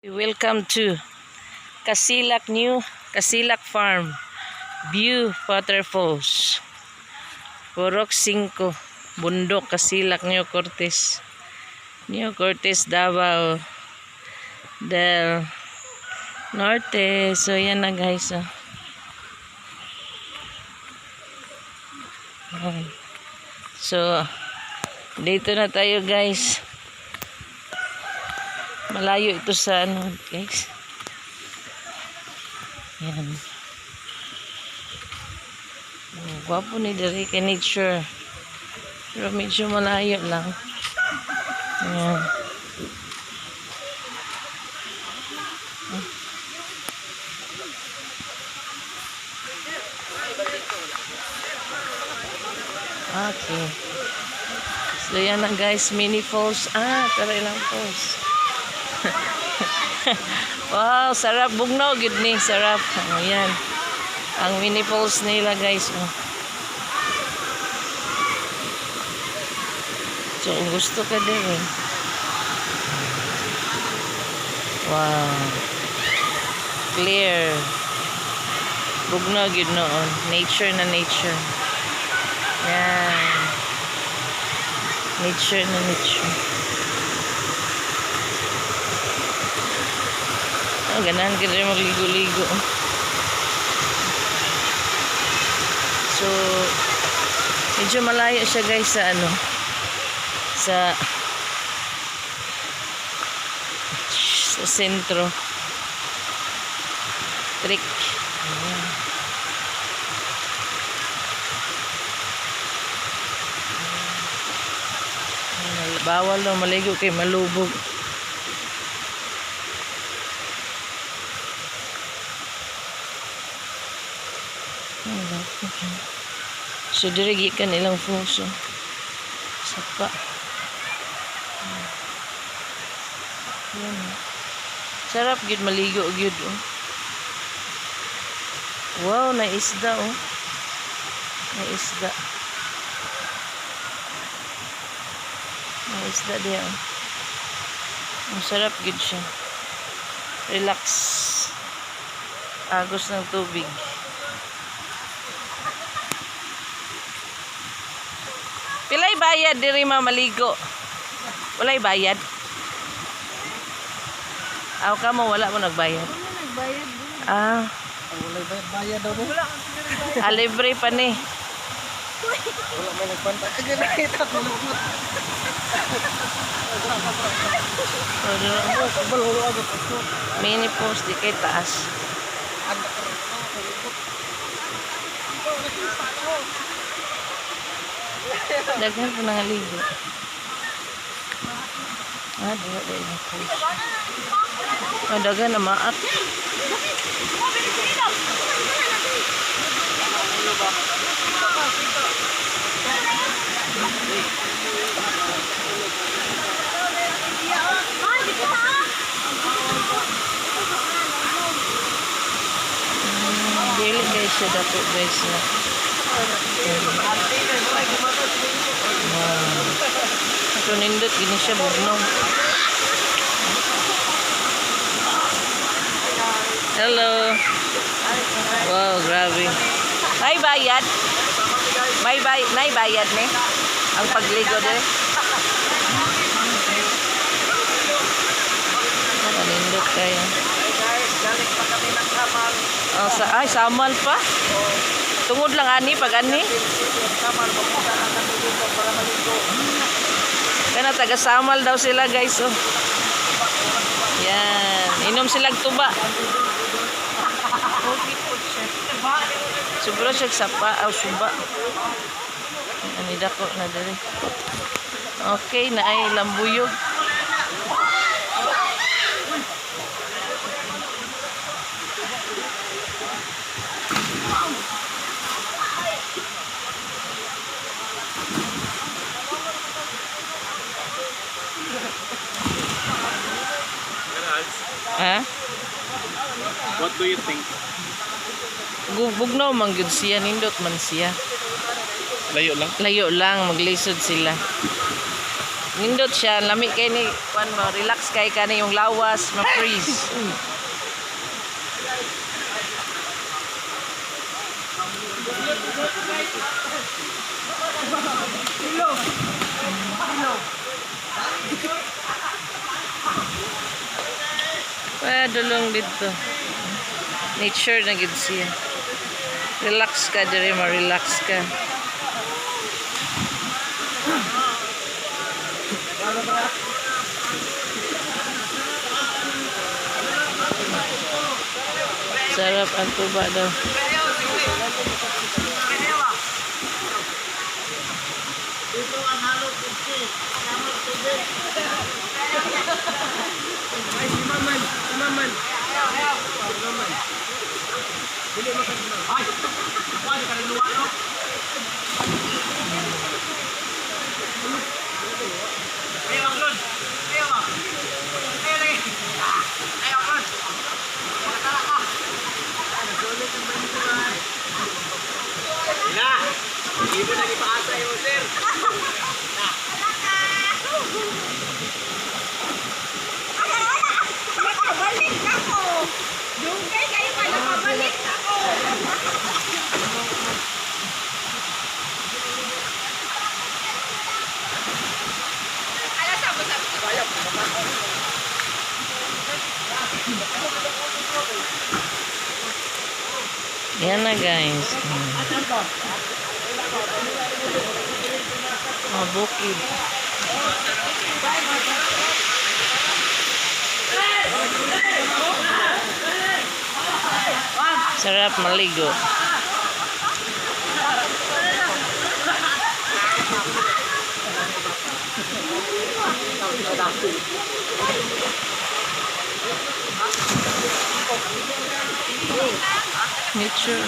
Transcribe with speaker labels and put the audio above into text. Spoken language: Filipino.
Speaker 1: Welcome to Casilak Farm View Waterfalls. Purok 5 Bundok Casilak, New Cortes, Davao del Norte. So yan na guys. So dito na tayo guys. Malayo ito sa ano guys. Yan. Gwapo ni diri kay nature. Pero medyo malayo lang. Yan. Okay. So yan na guys, mini falls. Tara ilang falls. Wow, sarap bugno gud ni, sarap. Ayan. Ang mini falls nila guys. So kung gusto ka din wow. Clear. Bugno gud noon. Nature na nature. Yan. Nature na nature. Ganahan ka rin magligo-ligo. So, medyo malayo siya guys sa ano, sa sentro. Trick. Bawal daw maligo kay malubog. So dirigi ka nilang fuso sapa. Yan. Sarap gid maligo gid Wow, naisda naisda. Naisda diya Ang sarap gid siya. Relax. Agos ng tubig. Pilay bayad diri maligo. Walay bayad. Aw ka mo wala mo nagbayad.
Speaker 2: Wala nagbayad.
Speaker 1: Walay
Speaker 2: bayad daw. Wala.
Speaker 1: Libre pa ni.
Speaker 2: Wala may nagbanta. Agad kulubot.
Speaker 1: Mini post di kay taas. Daghan po nang ligo. Dila yung post. Daghan na maat. Dili guys siya dato guys na. So nindot gini siya bugnong. Hello. Wow, grabe. May bayad. May bayad ni ang pagligo dire. Nindot kayo.
Speaker 2: Galing pa kami ng Samal.
Speaker 1: Samal pa? Tungod lang ani pag ani.
Speaker 2: Samal papunta na kami dito para maligo.
Speaker 1: Kana taga Samal daw sila guys Yan, inom silang tuba. Sobra siya sapa suba. Ani dako na diri. Okay, na ay lambuyog.
Speaker 2: What do you think?
Speaker 1: Bugnaw man gyud siya, nindot man siya.
Speaker 2: Layo lang?
Speaker 1: Layo lang, maglisod sila. Nindot siya, lami kay ni kuan mo, relax kay kani yung lawas, ma-freeze. Dulong dito. Nature na gid siya. Relax ka diri, ma-relax ka. Sarap ang tuba daw.
Speaker 2: Ito ang halong tubig. Kamot tubig. Ay, si Maman. Si Maman. Si Maman. Dili mo ka si Maman. Ay! Ay, kaliluwa, no? Ayaw, Aklon! Ayaw, ah! Ayaw, lagi! Ayaw, Aklon! Makatala ka! Nasulit ang bantuan. Hila! Hindi mo nang ipaasa yung sir.
Speaker 3: Nakabalik ako. Dugay kayo pa, nakabalik ako. Alas ako sabi ko.
Speaker 1: Yan na guys. Bukid. Sarap maligo. Nature.